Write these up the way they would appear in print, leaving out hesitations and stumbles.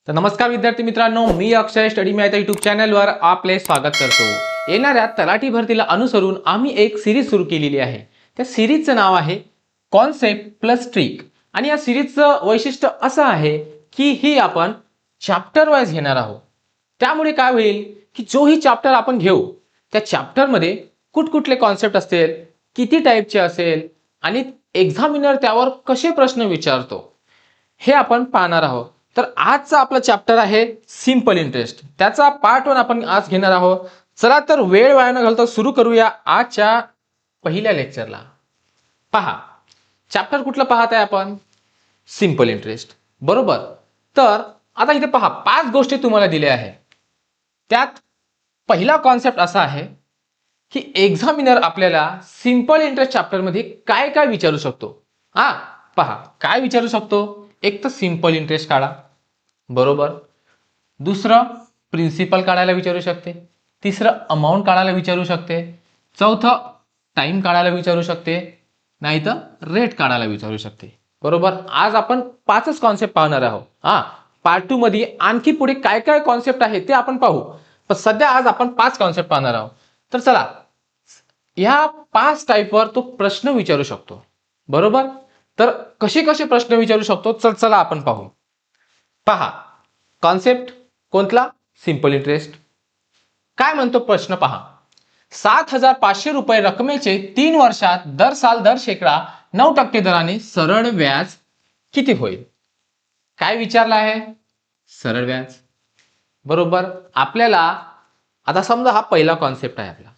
तर नमस्कार विद्यार्थी मित्रांनो, मी अक्षय स्टडी मॅथ यूट्यूब चॅनलवर आपले स्वागत करतो। येणाऱ्या तलाठी भरतीला अनुसरून आम्ही एक सिरीज सुरू केलेली आहे। त्या सिरीजचं नाव आहे कॉन्सेप्ट प्लस ट्रिक आणि या सिरीजचं वैशिष्ट्य असं आहे की ही आपण चॅप्टर वाइज घेणार आहोत। त्यामुळे काय होईल की जोही चॅप्टर आपण घेऊ त्या चॅप्टरमध्ये कुठकुठले कॉन्सेप्ट असतील, किती टाईपचे असेल आणि एक्झामिनर त्यावर कसे प्रश्न विचारतो हे आपण पाहणार आहोत। तर आजचा आपला चॅप्टर आहे सिंपल इंटरेस्ट, त्याचा पार्ट 1 आपण आज घेणार आहोत। चला तर वेळ वाया न घालता सुरू करूया आजच्या पहिल्या लेक्चरला। पहा, चॅप्टर कुठलं पाहत आहे आपण? सिंपल इंटरेस्ट, बरोबर। तर आता इथे पहा, 5 गोष्टी तुम्हाला दिल्या आहे। त्यात पहिला कॉन्सेप्ट असा आहे की एक्झामिनर आपल्याला सिंपल इंटरेस्ट चॅप्टर मध्ये काय काय विचारू शकतो। पहा काय विचारू शकतो। एक तर सिंपल इंटरेस्ट काढा, बरोबर। दुसरं प्रिन्सिपल काढायला विचारू शकते। तिसरं अमाउंट काढायला विचारू शकते। चौथं टाइम काढायला विचारू शकते, नाही तर रेट काढायला विचारू शकते, बरोबर। आज आपण 5च कॉन्सेप्ट पाहणार आहोत। पार्ट 2 मध्ये आणखी पुढे काय काय कॉन्सेप्ट आहे ते आपण पाहू, पण सध्या आज आपण 5 कॉन्सेप्ट पाहणार आहोत। तर चला, ह्या 5 टाईपवर तो प्रश्न विचारू शकतो, बरोबर। तर कसे कसे प्रश्न विचारू शकतो चला आपण पाहू। पहा, कॉन्सेप्ट कोणता? Simple interest. काय म्हणतो प्रश्न पहा, 7,500 रुपये रकमेचे 3 वर्षात दर साल दर शेकडा 9% दराने सरळ व्याज किती होईल? काय विचारलं आहे? सरळ व्याज, बरोबर। आपल्याला आता समजा हा पहिला कॉन्सेप्ट आहे आपला,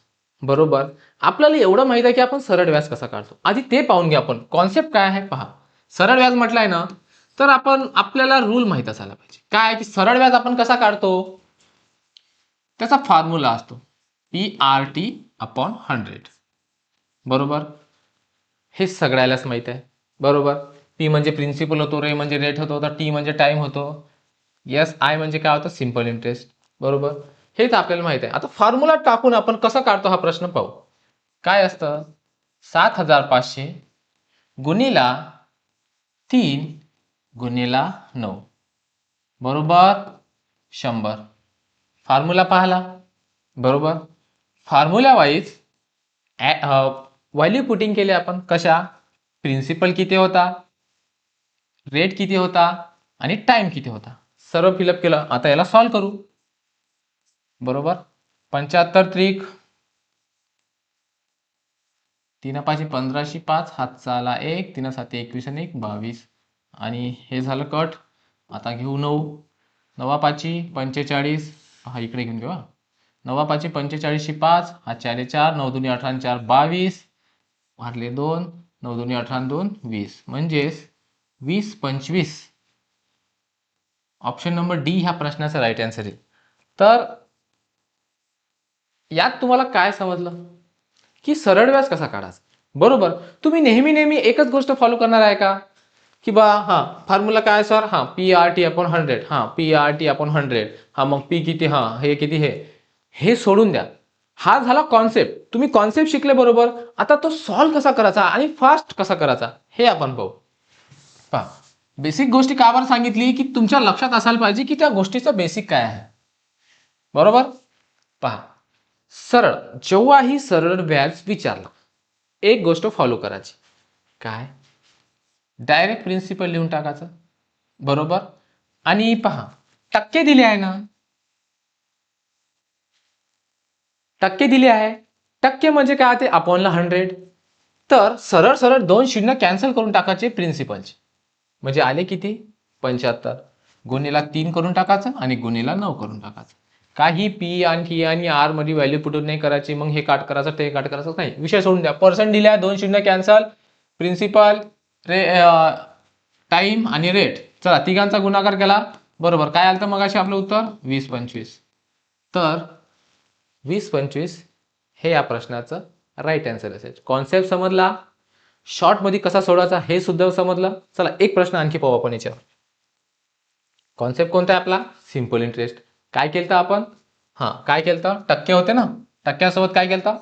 बरोबर। आपल्याला एवढं माहित आहे की आपण सरळ व्याज कसा काढतो, आधी ते पाहून घ्या। आपण कॉन्सेप्ट काय आहे पहा। सरळ व्याज म्हटलंय ना, तर आपल्याला रूल माहित असायला पाहिजे काय की सरळ व्याज आपण कसा काढतो। त्याचा फॉर्म्युला असतो PRT/100, बरोबर। हे सगळ्यालाच माहित आहे, बरोबर। P म्हणजे प्रिन्सिपल होतो, रे म्हणजे रेट होतो, तर T म्हणजे टाइम होतो, I म्हणजे काय होतं? सिंपल इंटरेस्ट, बरोबर। हे तर आपल्याला माहित आहे। आता फॉर्म्युला टाकून आपण कसं काढतो हा प्रश्न पाहू। काय असतं? 7,500 गुणिला 3 गुणिला 9 बरोबर 100। फॉर्म्युला पाहला, बरोबर। फॉर्म्युला वाईज व्हॅल्यू पुटिंग केली आपण। कशा? प्रिन्सिपल किती होता, रेट किती होता आणि टाइम किती होता, सर्व फिलअप केलं। आता याला सॉल्व करू, बरोबर। 75 त्रिक 3 5 15 5 हातचा आला 1, 3 7 21 आणि 1 22 आणि हे झालं कट। आता घेऊ 9, 9 5 45, हा इकडे घेऊन घेऊ। 9 5 45 5, हा 4 4, 9 2 18 4 22, मारले 2, 9 2 18 2 20, म्हणजेच 20 25। ऑप्शन नंबर डी ह्या प्रश्नाचा राईट आन्सर आहे। तर यात तुम्हाला काय समजलं की सरळ व्याज कसा काढायचा, बरोबर। तुम्ही नेहमी नेहमी एकच गोष्ट फॉलो करणार आहे का की फॉर्म्युला काय सर? PRT/100, PRT/100, मग P किती, हे किती, हे सोडून द्या। हा झाला कॉन्सेप्ट, तुम्ही कॉन्सेप्ट शिकले, बरोबर। आता तो सॉल्व कसा करायचा आणि फास्ट कसा करायचा हे आपण पाहू। पहा, बेसिक गोष्टी का बरं सांगितली की तुमच्या लक्षात असायला पाहिजे की त्या गोष्टीचं बेसिक काय आहे, बरोबर। पहा, सरळ जेव्हाही सरळ व्याज विचारला एक गोष्ट फॉलो करायची, काय? डायरेक्ट प्रिन्सिपल लिहून टाकायचं, बरोबर। आणि पहा, टक्के दिले आहे ना, टक्के दिले आहे। टक्के म्हणजे काय? ते अपॉनला 100। तर सरळ सरळ 2 शून्य कॅन्सल करून टाकायचे प्रिन्सिपलचे, म्हणजे आले किती? 75 गुणिला 3 करून टाकायचं आणि गुणिला 9 करून टाकायचं। काही पी आणि टी आणि आर मध्ये व्हॅल्यू पुटून नाही करायची, मग हे काट करायचं ते काट करायचं नाही, विषय सोडून द्या। पर्सेंट दिल्या, 2 शून्य कॅन्सल, प्रिन्सिपल, रे टाइम आणि रेट, चला तिघांचा गुणाकार केला, बरोबर। काय आलं तर मग आपलं उत्तर 20 25। तर 20 25 हे या प्रश्नाचं राईट आन्सर असेल। कॉन्सेप्ट समजला, शॉर्ट मध्ये कसा सोडवायचा हे सुद्धा समजलं। चला एक प्रश्न आणखी पाहू आपण याच्यावर। कॉन्सेप्ट कोणता आहे आपला? Simple interest. काय केलं आपण? काय केलं? टक्के होते ना, टक्क्यासोबत काय केलं?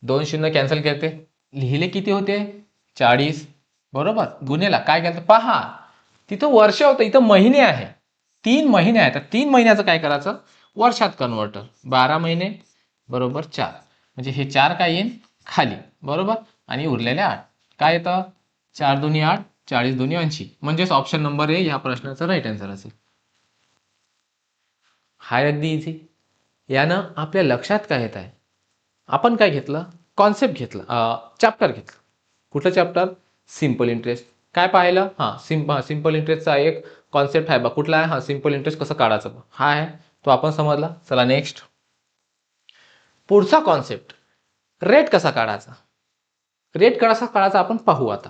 2 शून्य कॅन्सल केले, लिहिले किती होते? 40, बरोबर। गुन्हेला काय केलं? पहा, तिथं वर्ष होतं, इथं महिने आहे, 3 महिने आहे तर 3 महिन्याचं काय करायचं, वर्षात कन्वर्टर. 12 महिने बरोबर 4, म्हणजे हे 4 काय येईल खाली, बरोबर. आणि उरलेले 8 काय येतं, 4 दुनी 8, 40 दुनी 80, म्हणजेच ऑप्शन नंबर ए या प्रश्नाचा राईट आन्सर असेल. हाय अगदी इझी. यानं आपल्या लक्षात काय येत आहे, आपण काय घेतलं, कॉन्सेप्ट घेतलं, चॅप्टर घेतलं. कुठलं चॅप्टर, सिंपल इंटरेस्ट. काय पाहिलं, सिंपल इंटरेस्टचा एक कॉन्सेप्ट आहे बा, कुठला आहे, सिंपल इंटरेस्ट कसं काढायचं हा आहे, तो आपण समजला. चला नेक्स्ट, पुढचा कॉन्सेप्ट, रेट कसा काढायचा. रेट कसा काढायचा आपण पाहू. आता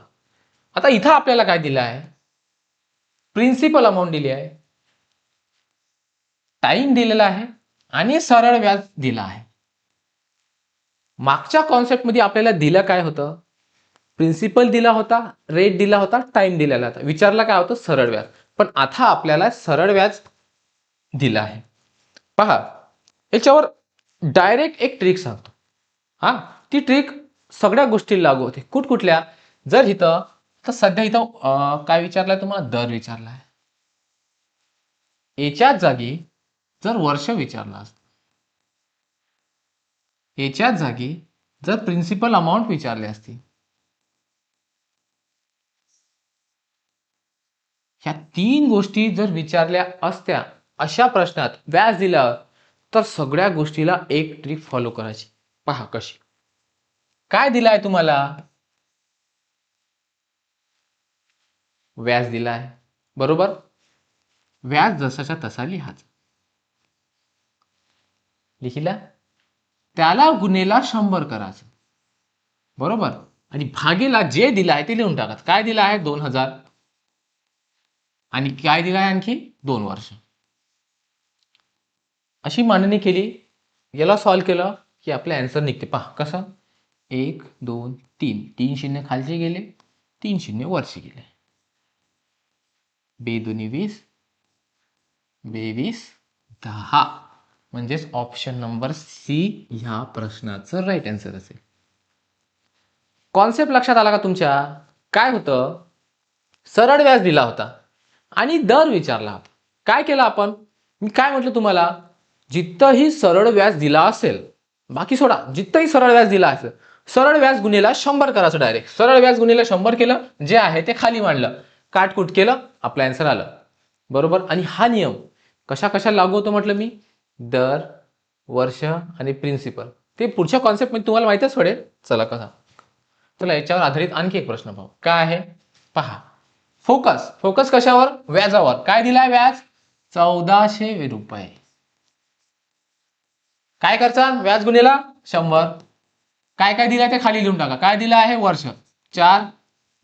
आता इथं आपल्याला काय दिलं आहे, प्रिन्सिपल अमाऊंट दिली आहे, टाइम दिलेला आहे आणि सरळ व्याज दिला आहे. मागच्या कॉन्सेप्टमध्ये आपल्याला दिलं काय होतं, प्रिन्सिपल दिला होता, रेट दिला होता, टाइम दिलेला होता, विचारला काय होतं, सरळ व्याज. पण आता आपल्याला सरळ व्याज दिलं आहे. पहा याच्यावर डायरेक्ट एक ट्रिक सांगतो. ती ट्रिक सगळ्या गोष्टी लागू होते. कुठल्या, जर इथं तर सध्या इथं काय विचारलाय तुम्हाला, दर विचारलाय. याच्याच जागी जर वर्ष विचारला असतं, याच्याच जागी जर प्रिन्सिपल अमाऊंट विचारली असती, ह्या 3 गोष्टी जर विचारल्या असत्या अशा प्रश्नात व्याज दिल्यावर, तर सगळ्या गोष्टीला एक ट्रिक फॉलो करायची. पहा कशी. काय दिलाय तुम्हाला, व्याज दिलाय, बरोबर. व्याज जसाच्या तसा लिहायचा, लिहिला, त्याला गुणेला 100 करायचं, बरोबर. आणि भागेला जे दिलं आहे ते लिहून टाकायचं. काय दिलं आहे, 2000, आणि काय दिलं आहे आणखी 2 वर्ष. अशी मांडणी केली, याला सॉल्व्ह केलं की आपले आन्सर निघते. पहा कसं, 1 2 3, 3 शून्य खालचे गेले, 3 शून्य वरचे गेले. 2 दुनी 20, 22 10, म्हणजेच ऑप्शन नंबर सी ह्या प्रश्नाचं राईट आन्सर असेल. कॉन्सेप्ट लक्षात आला का तुमच्या. काय होतं, सरळ व्याज दिला होता आणि दर विचारला होता. काय केलं आपण, मी काय म्हटलं तुम्हाला, जिथंही सरळ व्याज दिला असेल, बाकी सोडा, जिथंही सरळ व्याज दिला असेल, सरळ व्याज गुणिला 100 करायचं. डायरेक्ट सरळ व्याज गुणिला 100 केलं, जे आहे ते खाली मांडलं, काटकूट केलं, आपलं आन्सर आलं, बरोबर. आणि हा नियम कशा कशा लागू होतो म्हटलं मी, दर, वर्ष आणि प्रिन्सिपल. ते पुढच्या कॉन्सेप्ट मध्ये तुम्हाला माहितीच पडेल. चला कसा, चला याच्यावर आधारित आणखी एक प्रश्न पाहू. काय आहे पहा, फोकस कशावर, व्याजावर. काय दिलाय व्याज, 1400 रुपये. काय करचा, व्याज गुणिला 100. काय काय दिलाय ते खाली लिहून टाका. काय दिलं आहे, वर्ष, 4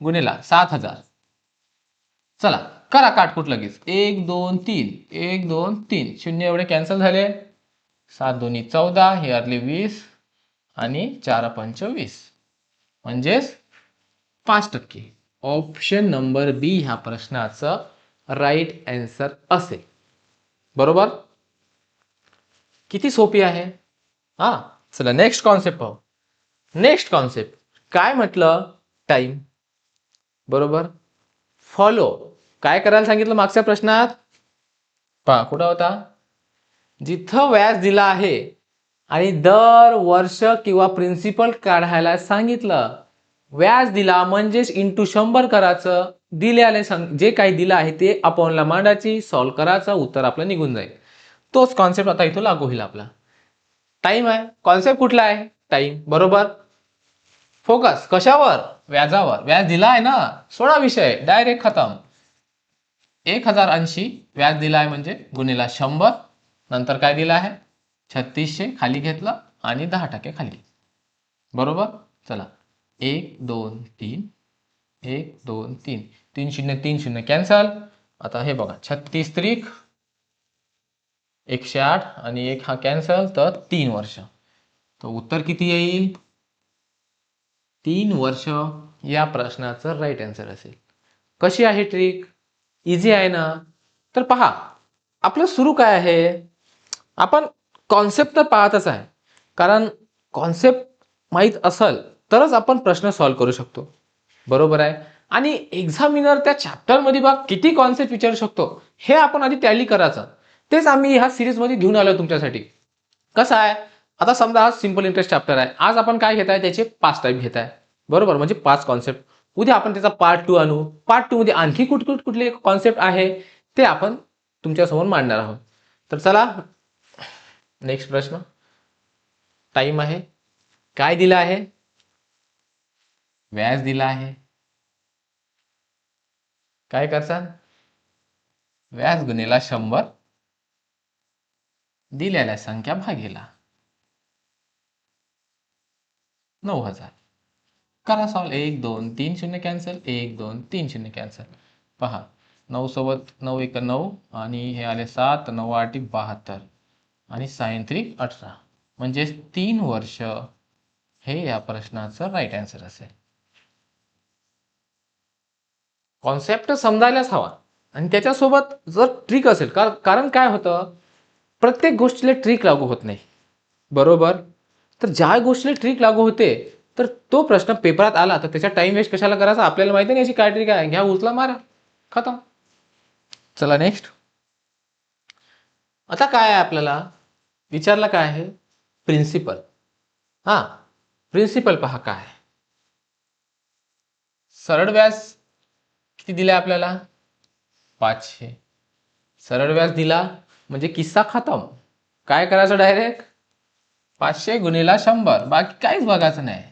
गुणिला 7000. चला करा काटकूट लगेच, 1 2 3, 1 2 3, शून्य एवढे कॅन्सल झाले, 7 दोन्ही 14, हे आरले 20 आणि 4 पंच 20, म्हणजेच 5%. ऑप्शन नंबर बी ह्या प्रश्नाचं राईट आन्सर असेल, बरोबर. किती सोपी आहे. चला नेक्स्ट कॉन्सेप्ट पाहू. नेक्स्ट कॉन्सेप्ट काय म्हटलं, टाइम, बरोबर. फॉलो काय करायला सांगितलं मागच्या प्रश्नात, पहा कुठं होता, जिथं व्याज दिला आहे आणि दर वर्ष किंवा प्रिन्सिपल काढायला सांगितलं, व्याज दिला म्हणजेच इंटू 100 करायचं, दिलेले जे काही दिलं आहे ते अपॉनला मांडायची, सॉल्व्ह करायचं, उत्तर आपलं निघून जाईल. तोच कॉन्सेप्ट आता इथं लागू होईल. आपला टाइम आहे, कॉन्सेप्ट कुठला आहे, टाइम, बरोबर. फोकस कशावर, व्याजावर. व्याज दिला आहे ना, सोडा विषय, डायरेक्ट खतम. 1080 व्याज दिला आहे म्हणजे गुणिला 100, नंतर काय दिलं आहे 3600 खाली घेतलं आणि 10% खाली, बरोबर. चला 1 2 3, 1 2 3, 3 शून्य 3 शून्य कॅन्सल. आता हे बघा 36 त्रिक 108 आणि 1 हा कॅन्सल, तर 3 वर्ष. तर उत्तर किती येईल, 3 वर्ष या प्रश्नाचं राईट आन्सर असेल. कशी आहे ट्रिक, इझी आहे ना. तर पहा आपलं सुरू काय आहे, आपण कॉन्सेप्ट तर पाहतच आहे, कारण कॉन्सेप्ट माहीत असेल तरच आपण प्रश्न सॉल्व्ह करू शकतो, बरोबर आहे. आणि एक्झामिनर त्या चॅप्टरमध्ये बघ किती कॉन्सेप्ट विचारू शकतो हे आपण आधी टॅली करायचं. तेच आम्ही ह्या सिरीजमध्ये घेऊन आलो तुमच्यासाठी. कसं आहे, आता समजा हा सिंपल इंटरेस्ट चॅप्टर आहे, आज आपण काय घेत आहे त्याचे 5 टाईप घेत आहे, बरोबर, म्हणजे 5 कॉन्सेप्ट. उद्या आपण त्याचा पार्ट 2 आणू, पार्ट 2 मध्ये आणखी कुठले कॉन्सेप्ट आहे ते आपण तुमच्यासमोर मांडणार आहोत. तर चला नेक्स्ट प्रश्न. टाइम आहे, काय दिला आहे, व्याज दिला आहे. काय करसान, व्याज गुणिला 100 दिलेल्या संख्या भागीला 9000. करा सॉल्व. 1 2 3 शून्य कॅन्सल, 1 2 3 शून्य कॅन्सल. पहा 9 सोबत 9 1 9 आणि हे आले 7, 9 8 72 आणि 6 3 18, म्हणजे 3 वर्ष हे या प्रश्नाचं राईट आन्सर असेल. कॉन्सेप्ट समजायलाच हवा आणि त्याच्यासोबत जर ट्रिक असेल, कारण काय होतं, प्रत्येक गोष्टीला ट्रिक लागू होत नाही, बरोबर. तर ज्या गोष्टीला ट्रिक लागू होते तर तो प्रश्न पेपरात आला तर त्याचा टाइम वेस्ट कशाला करायचा, आपल्याला माहिती नाही याची काय ट्रिक आहे, घ्या उचला मारा खतम. चला नेक्स्ट. आता काय आहे, आपल्याला विचारला काय आहे, प्रिन्सिपल. हा प्रिन्सिपल पहा काय आहे. सरळ व्याज किती दिलाय आपल्याला, 500. सरळ व्याज दिला म्हणजे किस्सा खतम. काय करायचं, डायरेक्ट 500 गुणिला 100, बाकी काहीच बघायचं नाही.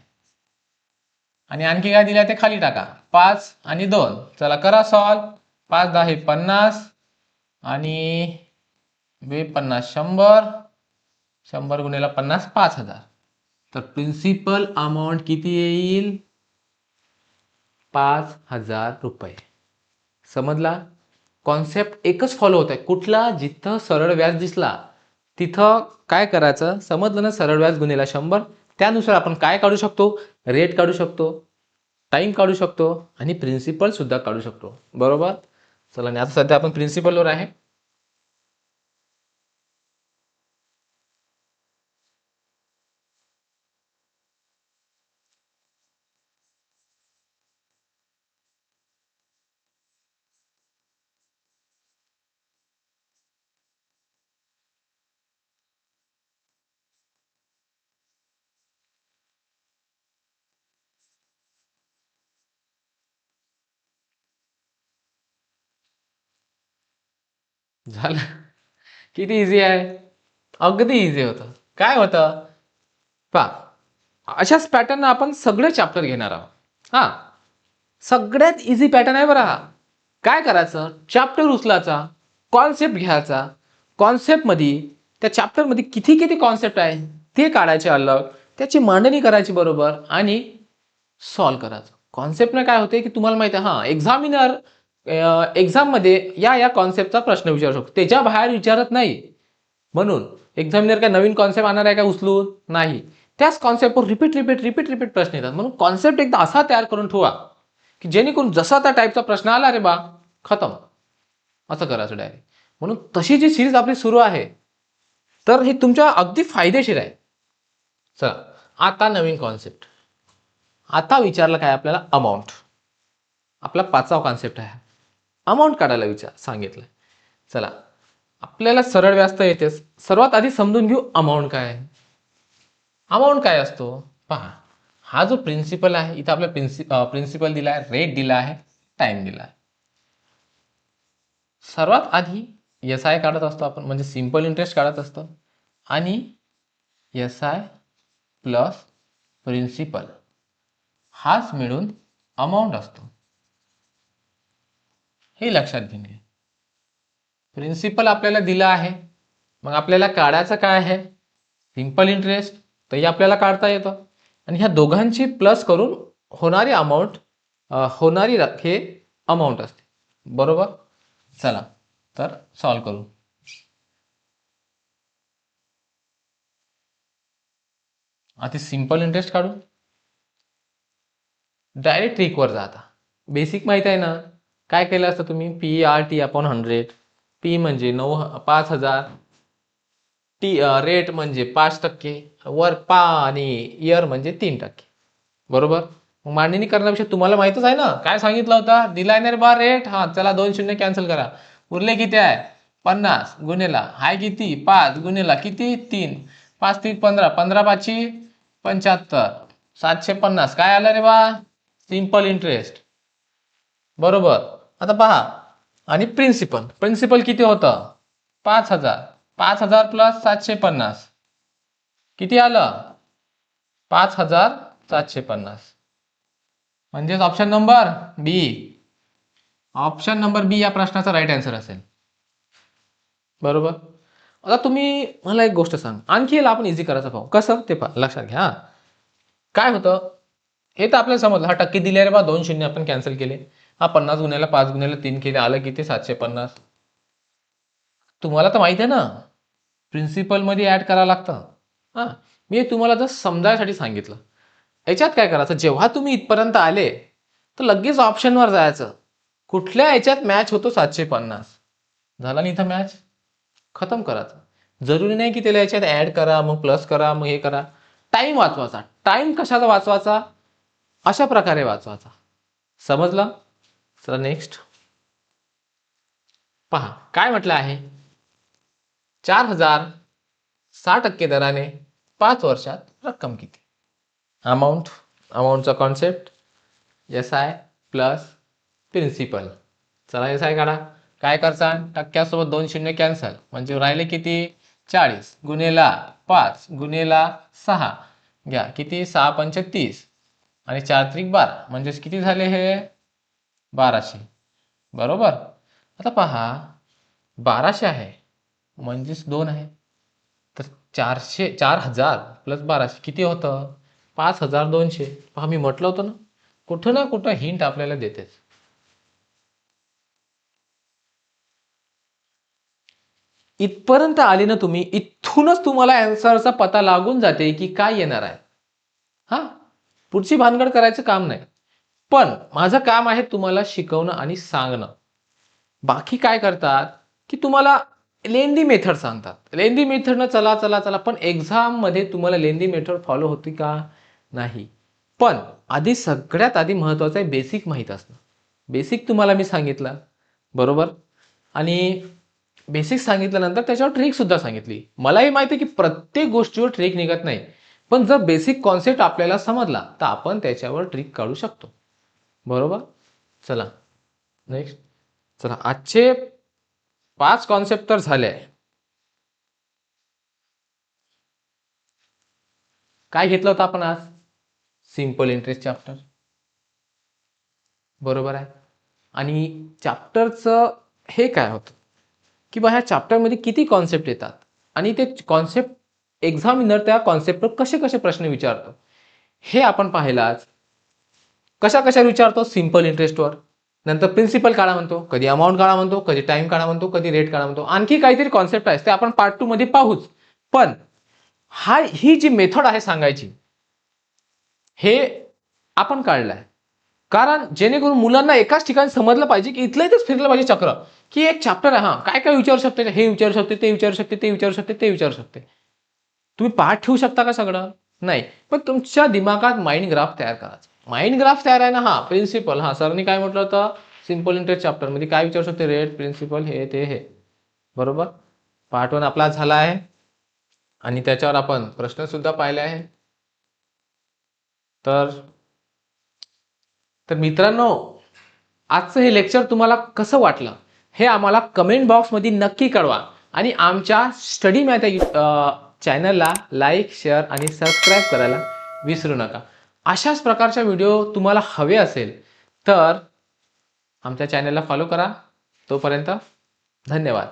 आणि आणखी काय दिलं ते खाली टाका, 5 आणि 2. चला करा सॉल्व. 5 10 50 आणि 50 100, 100 गुणिला 50 5000. तर प्रिन्सिपल अमाऊंट किती येईल, 5000 रुपये. समजला. कॉन्सेप्ट एकच फॉलो होत आहे, कुठला, जिथं सरळ व्याज दिसला तिथं काय करायचं, समजलं ना, सरळ व्याज गुणिला 100. त्यानुसार आपण काय काढू शकतो, रेट काढू शकतो, टाइम काढू शकतो आणि प्रिन्सिपल सुद्धा काढू शकतो, बरोबर. चला आणि आता सध्या आपण प्रिन्सिपलवर आहे. झालं. किती इझी आहे, अगदी इझी होतं. काय होतं पहा, अशाच पॅटर्न आपण सगळे चॅप्टर घेणार आहोत. हा सगळ्यात इझी पॅटर्न आहे बरं हा. काय करायचं, चॅप्टर उचलायचा, कॉन्सेप्ट घ्यायचा, कॉन्सेप्टमध्ये त्या चॅप्टरमध्ये किती किती कॉन्सेप्ट आहे ते काढायचे अलग, त्याची मांडणी करायची बरोबर आणि सॉल्व करायचं. कॉन्सेप्टनं काय होते की तुम्हाला माहिती आहे, हां एक्झामिनर एक्झाममध्ये या कॉन्सेप्टचा प्रश्न विचारू शकतो, त्याच्या बाहेर विचारत नाही. म्हणून एक्झामिनर काय नवीन कॉन्सेप्ट आणणार आहे का उचलून, नाही. त्याच कॉन्सेप्टवर रिपीट प्रश्न येतात. म्हणून कॉन्सेप्ट एकदा असा तयार करून ठेवा की जेणेकरून जसा त्या टाईपचा प्रश्न आला रे बा खतम, असं करायचं डायरेक्ट. म्हणून तशी जी सिरीज आपली सुरू आहे तर हे तुमच्या अगदी फायदेशीर आहे. चला आता नवीन कॉन्सेप्ट. आता विचारलं काय आपल्याला, अमाऊंट. आपला 5वा कॉन्सेप्ट आहे, अमाऊंट काढायला सांगितलं. चला आपल्याला सरळ व्याज तर येतेच, सर्वात आधी समजून घेऊ अमाऊंट काय आहे. अमाऊंट काय असतो पहा, हा जो प्रिन्सिपल आहे इथं आपला प्रिन्सिपल दिला आहे, रेट दिला आहे, टाइम दिला आहे. सर्वात आधी SI काढत असतो आपण, म्हणजे सिंपल इंटरेस्ट काढत असतो, आणि SI प्लस प्रिन्सिपल हाच मिळून अमाऊंट असतो, हे लक्षात घेऊन घ्या. प्रिन्सिपल आपल्याला दिला आहे, मग आपल्याला काढायचं काय आहे, सिंपल इंटरेस्ट, तर हे आपल्याला काढता येतं. आणि ह्या दोघांची प्लस करून होणारी अमाऊंट, होणारी हे अमाऊंट असते, बरोबर. चला तर सॉल्व करू. आता सिंपल इंटरेस्ट काढू, डायरेक्ट ट्रिकवर जाता. बेसिक माहिती आहे ना, काय केलं असतं तुम्ही, PRT/100. P म्हणजे 5000, रेट म्हणजे 5%, वर पा आणि इयर म्हणजे 3%, बरोबर. मग मांडणी करण्यापेक्षा तुम्हाला माहितच आहे ना काय सांगितलं होतं, दिलाय ना रे बा रेट, हा चला 2 शून्य कॅन्सल करा. उरले किती आहे 50 गुणेला हाय किती 5 गुणेला किती 3, 5 3 15, 15 5 75, 750 काय आलं रे बा सिंपल इंटरेस्ट. बरोबर. आता पहा आणि प्रिन्सिपल, प्रिन्सिपल किती होतं 5000, 5000 प्लस 750 किती आलं 5750. म्हणजेच ऑप्शन नंबर बी, ऑप्शन नंबर बी या प्रश्नाचा राईट आन्सर असेल. बरोबर. आता तुम्ही मला एक गोष्ट सांग, आणखी याला आपण इझी करायचं पाहू कसं ते पहा लक्षात घ्या. काय होतं हे तर आपल्याला समजलं, हा टक्के दिले रे बा 2 शून्य आपण कॅन्सल केले, हा 50 गुणिले 5 गुणिले 3 केले आलं किती 750. तुम्हाला तर माहिती आहे ना प्रिन्सिपल मध्ये ऍड करावं लागतं. हा मी तुम्हाला जस्ट समजायसाठी सांगितलं. याच्यात काय करायचं, जेव्हा तुम्ही इथपर्यंत आले तर लगेच ऑप्शनवर जायचं, कुठल्या याच्यात मॅच होतो 750, झाला नाही इथं मॅच, खतम करायचं. जरुरी नाही की त्याला याच्यात ऍड करा मग प्लस करा मग हे करा. टाइम वाचवायचा. टाइम कशाचा वाचवायचा, अशा प्रकारे वाचवायचा. समजलं. चला नेक्स्ट पहा काय म्हटलं आहे, 4000 6% दराने 5 वर्षात रक्कम किती. अमाऊंट, अमाऊंटचा concept S I plus principal. चला एस आय काढा. काय करता टक्क्यासोबत 2 शून्य कॅन्सल म्हणजे राहिले किती 40 गुणेला 5 गुणेला 6 घ्या किती 6 पंच 30 आणि 4 त्रिक 12 म्हणजेच किती झाले हे 1200. बरोबर. आता पहा 1200 आहे म्हणजेच 2 आहे, तर 4000 प्लस 1200 किती होतं 5200. पहा मी म्हटलं होतं ना कुठं ना कुठं हिंट आपल्याला देतेच. इथपर्यंत आले ना तुम्ही, इथूनच तुम्हाला आन्सरचा पता लागून जाते की काय येणार आहे. हा पुढची भानगड करायचं काम नाही, पण माझं काम आहे तुम्हाला शिकवणं आणि सांगणं. बाकी काय करतात की तुम्हाला लेंदी मेथड सांगतात, लेंदी मेथडनं चला चला चला, पण एक्झाम मध्ये तुम्हाला लेंदी मेथड फॉलो होती का नाही. पण आधी सगळ्यात आधी महत्वाचं आहे बेसिक माहीत असणं. बेसिक तुम्हाला मी सांगितलं बरोबर, आणि बेसिक सांगितल्यानंतर त्याच्यावर ट्रिक सुद्धा सांगितली. मलाही माहिती आहे की प्रत्येक गोष्टीवर ट्रिक निघत नाही, पण जर बेसिक कॉन्सेप्ट आपल्याला समजला तर आपण त्याच्यावर ट्रिक काढू शकतो. बरोबर. चला नेक्स्ट. चला आजचे 5 कॉन्सेप्ट तर झाले. काय घेतलं होतं आपण आज, सिंपल इंटरेस्ट चॅप्टर. बरोबर आहे. आणि चॅप्टरचं हे काय होतं की बा ह्या चॅप्टरमध्ये किती कॉन्सेप्ट येतात आणि ते कॉन्सेप्ट एक्झामिनर त्या कॉन्सेप्टवर कसे कसे प्रश्न विचारतो हे आपण पाहिलं आज. कशा कशा विचारतो, सिंपल इंटरेस्टवर, नंतर प्रिन्सिपल काढा म्हणतो, कधी अमाऊंट काढा म्हणतो, कधी टाइम काढा म्हणतो, कधी रेट काढा म्हणतो. आणखी काहीतरी कॉन्सेप्ट आहे ते आपण पार्ट 2 मध्ये पाहूच. पण ही जी मेथड आहे सांगायची हे आपण काढलाय, कारण जेणेकरून मुलांना एकाच ठिकाणी समजलं पाहिजे की इथलं इथेच फिरलं पाहिजे चक्र, की एक चॅप्टर आहे, हा काय काय विचारू शकते, हे विचारू शकते, ते विचारू शकते, ते विचारू शकते, ते विचारू शकते. तुम्ही पाठ ठेवू शकता का सगळं नाही, पण तुमच्या दिमागात माइंड ग्राफ तयार करायचा. माइंड ग्राफ तयार आहे ना, हा प्रिन्सिपल, हा सरनी काय म्हटलं होतं सिंपल इंटरेस्ट चॅप्टर मध्ये काय विचारू शकते, रेट प्रिन्सिपल हे ते हे. बरोबर. पार्ट 1 आपला झाला आहे आणि त्याच्यावर आपण प्रश्न सुद्धा पाहिले आहे. तर मित्रांनो आजचं हे लेक्चर तुम्हाला कसं वाटलं हे आम्हाला कमेंट बॉक्समध्ये नक्की कळवा, आणि आमच्या स्टडी मॅथ चॅनलला लाईक शेअर आणि सबस्क्राईब करायला विसरू नका. अशाच प्रकारच्या व्हिडिओ तुम्हाला हवे असेल तर आमच्या चॅनलला फॉलो करा. तोपर्यंत धन्यवाद.